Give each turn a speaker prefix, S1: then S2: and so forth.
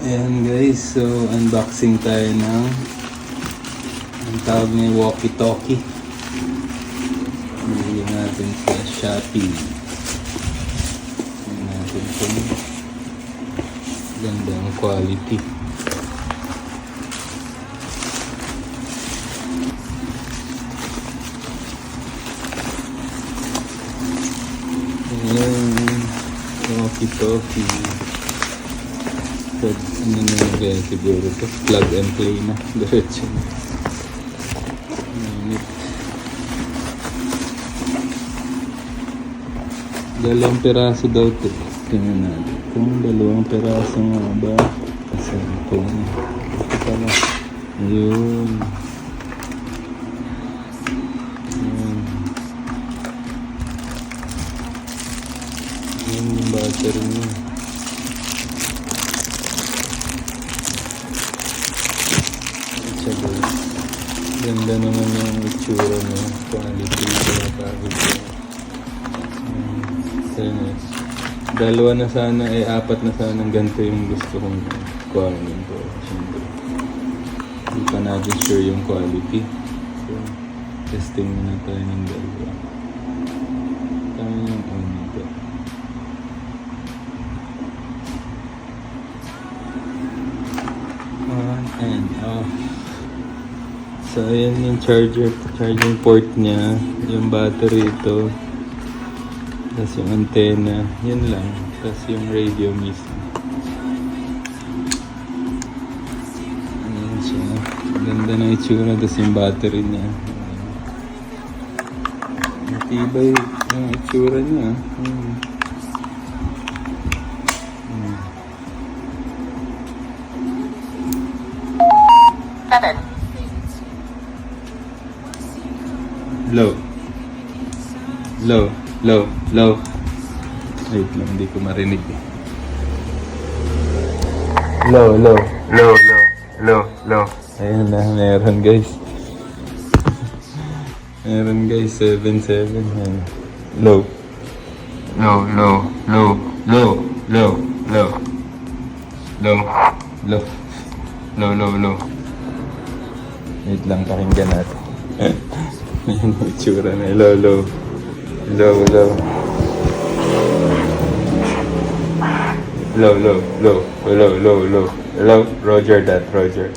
S1: Ayan guys, so unboxing tayo ng ang tawag niya walkie-talkie. Bili natin sa Shopee. Bili natin kung ganda ang quality. Ayan, walkie-talkie. Ano na kaya siguro ito? Plug and play na. Diretso na. Dalawang piraso daw ito. Tingnan natin. Kung dalawang piraso nga ba? Saan ito? Ito pala. Ayun. Ayun. Ayun yung battery niya. Ganda naman yung itsura niya, quality niya, dalawa na sana, apat na sana ganito yung gusto kong kuhanin ko. Hindi pa natin sure yung quality. So, testing muna tayo ng dalawa. Tayo yung ito. On and off. So, ayan yung charging port niya, yung battery ito, tapos yung antenna, yun lang, tapos yung radio mismo. Ayan siya, ganda ng itsura, tapos yung battery niya. Matibay yung itsura niya. Low. Wait lang, hindi ko marinig. Low. Ayun na, meron guys. Meron guys, 7.7. Low. Wait lang, pakinggan natin. Ayun ang itsura na, low. Low. Roger.